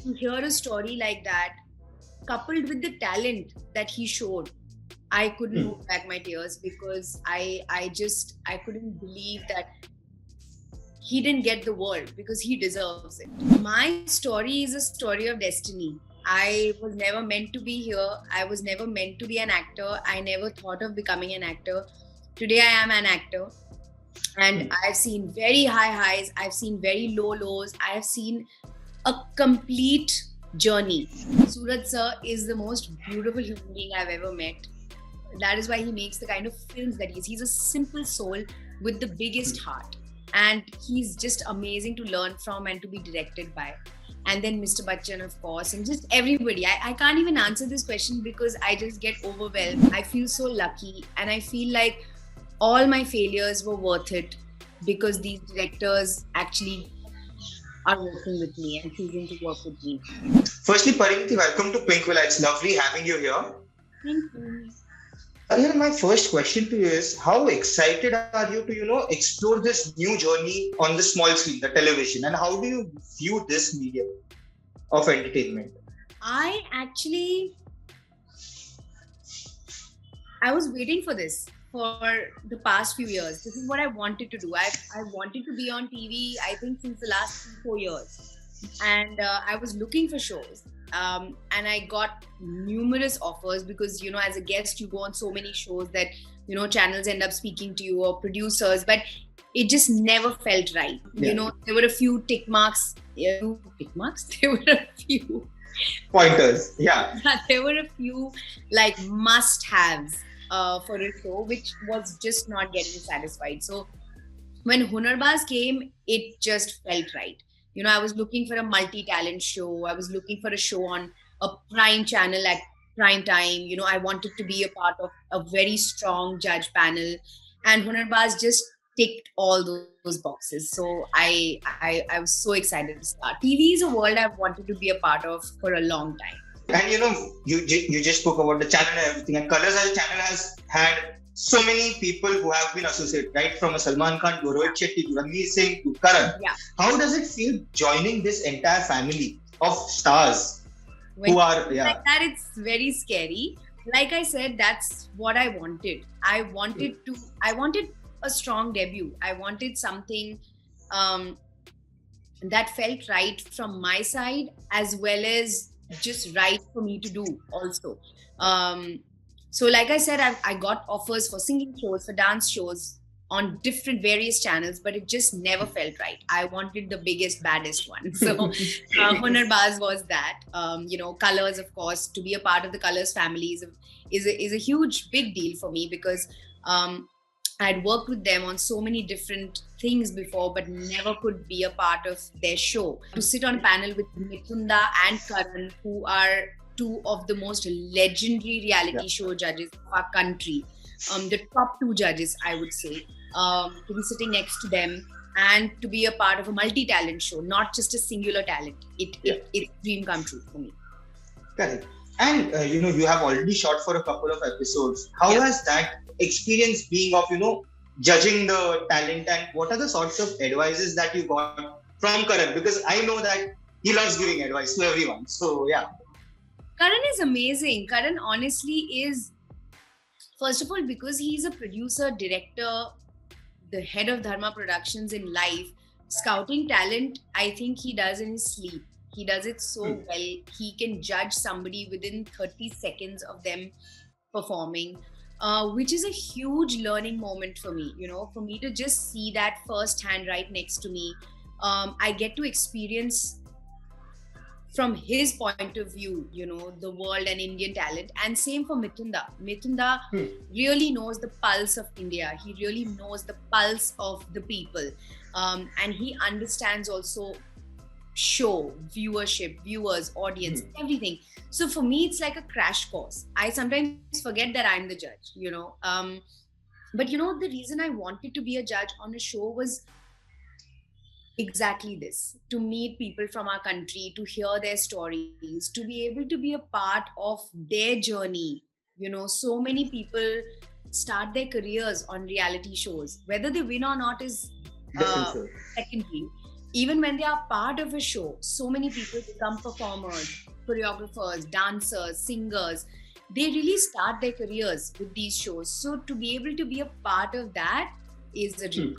to hear a story like that, coupled with the talent that he showed, I couldn't hold back my tears because I couldn't believe that he didn't get the world because he deserves it. My story is a story of destiny. I was never meant to be here. I was never meant to be an actor. I never thought of becoming an actor. Today I am an actor. And I've seen very high highs, I've seen very low lows, I have seen a complete journey. Sooraj sir is the most beautiful human being I've ever met. That is why he makes the kind of films that he is. He's a simple soul with the biggest heart. And he's just amazing to learn from and to be directed by. And then Mr. Bachchan, of course, and just everybody. I can't even answer this question because I just get overwhelmed. I feel so lucky, and I feel like all my failures were worth it because these directors actually are working with me and choosing to work with me. Firstly, Parineeti, welcome to Pinkvilla. It's lovely having you here. Thank you. My first question to you is, how excited are you to, explore this new journey on the small screen, the television, and how do you view this medium of entertainment? I was waiting for this for the past few years. This is what I wanted to do. I wanted to be on TV, I think, since the last 3-4 years. And I was looking for shows. And I got numerous offers because, as a guest, you go on so many shows that, channels end up speaking to you or producers, but it just never felt right. Yeah. There were a few tick marks. Tick marks? There were a few pointers. Yeah. There were a few like must-haves for a show, which was just not getting satisfied. So when Hunarbaaz came, it just felt right. I was looking for a multi-talent show. I was looking for a show on a prime channel at prime time. I wanted to be a part of a very strong judge panel, and Hunarbaaz just ticked all those boxes. So I was so excited to start. TV is a world I've wanted to be a part of for a long time. And you just spoke about the channel and everything, and Colors as a channel has had so many people who have been associated, right? From a Salman Khan to Rohit Shetty to Ranveer Singh to Karan. Yeah. How does it feel joining this entire family of stars who are like that? It's very scary. Like I said, that's what I wanted. I wanted a strong debut. I wanted something that felt right from my side, as well as just right for me to do also. So like I said, I got offers for singing shows, for dance shows on different various channels, but it just never felt right. I wanted the biggest, baddest one. So Hunarbaaz was that. Colors, of course, to be a part of the Colors family is a huge, big deal for me because I'd worked with them on so many different things before, but never could be a part of their show. To sit on a panel with Mitunda and Karan, who are two of the most legendary reality show judges of our country, the top 2 judges, I would say, to be sitting next to them and to be a part of a multi-talent show, not just a singular talent. It's a dream come true for me. Correct. And you have already shot for a couple of episodes. How has that experience being of judging the talent, and what are the sorts of advices that you got from Karan? Because I know that he loves giving advice to everyone. So yeah. Karan is amazing. Karan honestly is, first of all, because he's a producer, director, the head of Dharma Productions in life, scouting talent, I think he does in his sleep. He does it so well. He can judge somebody within 30 seconds of them performing, which is a huge learning moment for me. For me to just see that firsthand right next to me. I get to experience from his point of view, the world and Indian talent. And same for Mitunda. Mitunda really knows the pulse of India. He really knows the pulse of the people. And he understands also show, viewership, viewers, audience, everything. So for me, it's like a crash course. I sometimes forget that I'm the judge, But the reason I wanted to be a judge on a show was exactly this: to meet people from our country, to hear their stories, to be able to be a part of their journey. So many people start their careers on reality shows. Whether they win or not is secondary. even when they are part of a show, so many people become performers, choreographers, dancers, singers. They really start their careers with these shows. So to be able to be a part of that is a dream.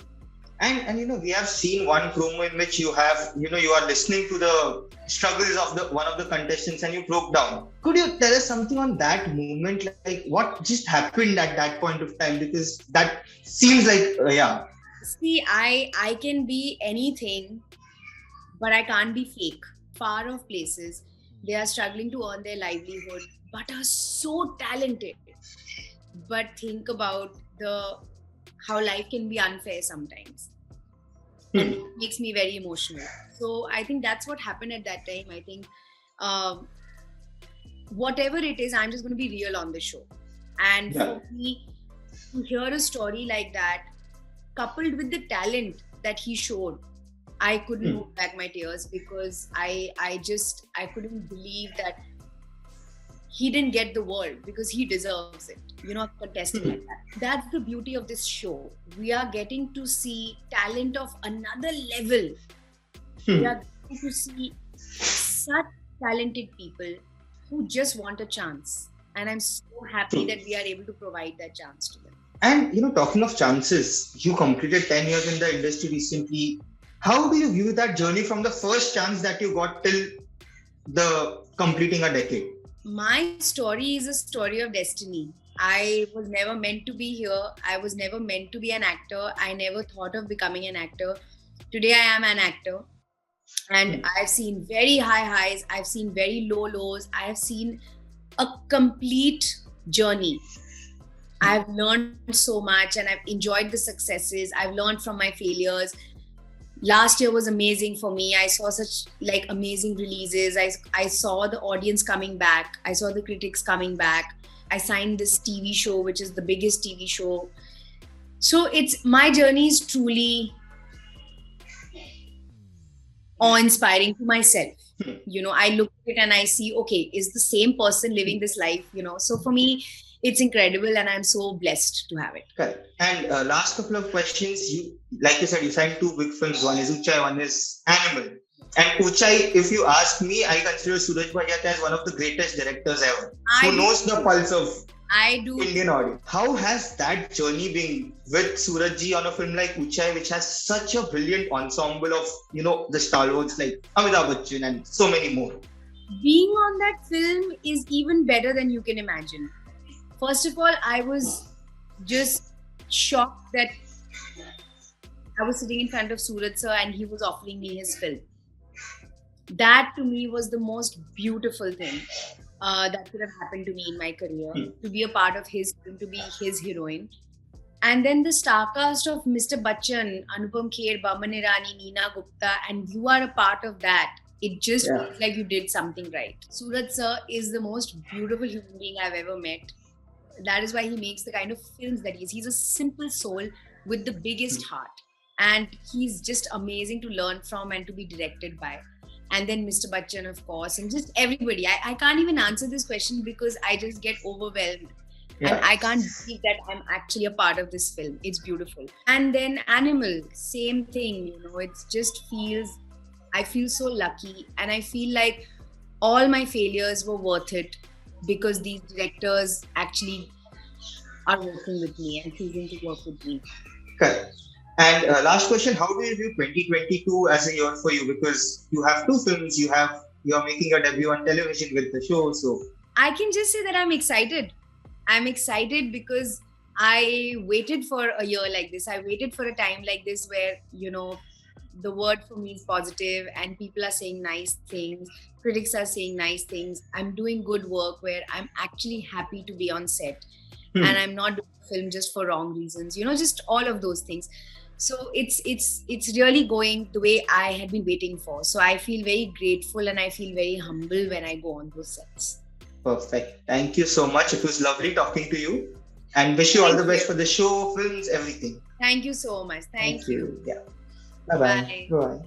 And we have seen one promo in which you have you are listening to the struggles of the one of the contestants and you broke down. Could you tell us something on that moment, like what just happened at that point of time? Because that seems like See, I can be anything, but I can't be fake. Far off places, they are struggling to earn their livelihood, but are so talented. But think about how life can be unfair sometimes. And it makes me very emotional. So I think that's what happened at that time. I think whatever it is, I'm just going to be real on the show. And for me, to hear a story like that, coupled with the talent that he showed, I couldn't hold back my tears, because I couldn't believe that he didn't get the world, because he deserves it. Contesting like that. That's the beauty of this show. We are getting to see talent of another level. We are getting to see such talented people who just want a chance. And I'm so happy that we are able to provide that chance to them. And talking of chances, you completed 10 years in the industry recently. How do you view that journey from the first chance that you got till the completing a decade? My story is a story of destiny. I was never meant to be here. I was never meant to be an actor. I never thought of becoming an actor. Today I am an actor. And I've seen very high highs. I've seen very low lows. I have seen a complete journey. I've learned so much and I've enjoyed the successes. I've learned from my failures. Last year was amazing for me. I saw such amazing releases. I saw the audience coming back. I saw the critics coming back. I signed this TV show, which is the biggest TV show. So my journey is truly awe-inspiring to myself. I look at it and I see, okay, is the same person living this life, So for me, it's incredible and I'm so blessed to have it. Correct. And last couple of questions. Like you said, you signed 2 big films. One is Oonchai, one is Animal. And Oonchai, if you ask me, I consider Sooraj Barjatya as one of the greatest directors ever. Who knows the pulse of Indian audience. How has that journey been with Sooraj ji on a film like Oonchai, which has such a brilliant ensemble of, the stalwarts like Amitabh Bachchan and so many more? Being on that film is even better than you can imagine. First of all, I was just shocked that I was sitting in front of Sooraj sir and he was offering me his film. That to me was the most beautiful thing that could have happened to me in my career. To be a part of his film, to be his heroine. And then the star cast of Mr. Bachchan, Anupam Kher, Baman Irani, Neena Gupta, and you are a part of that. It just feels like you did something right. Sooraj sir is the most beautiful human being I've ever met. That is why he makes the kind of films that he is. He's a simple soul with the biggest heart. And he's just amazing to learn from and to be directed by. And then Mr. Bachchan, of course, and just everybody. I can't even answer this question because I just get overwhelmed. And I can't believe that I'm actually a part of this film. It's beautiful. And then Animal, same thing. It just I feel so lucky. And I feel like all my failures were worth it, because these directors actually are working with me and choosing to work with me. Correct. And last question, how do you view 2022 as a year for you? Because you have 2 films, you are making your debut on television with the show. So I can just say that I'm excited. I'm excited because I waited for a year like this. I waited for a time like this where, the word for me is positive and people are saying nice things. Critics are saying nice things. I'm doing good work where I'm actually happy to be on set. And I'm not doing a film just for wrong reasons, just all of those things. So it's really going the way I had been waiting for. So I feel very grateful and I feel very humble when I go on those sets. Perfect. Thank you so much. It was lovely talking to you and wish you all the best for the show, films, everything. Thank you so much. Thank you. Yeah. Bye-bye. Bye.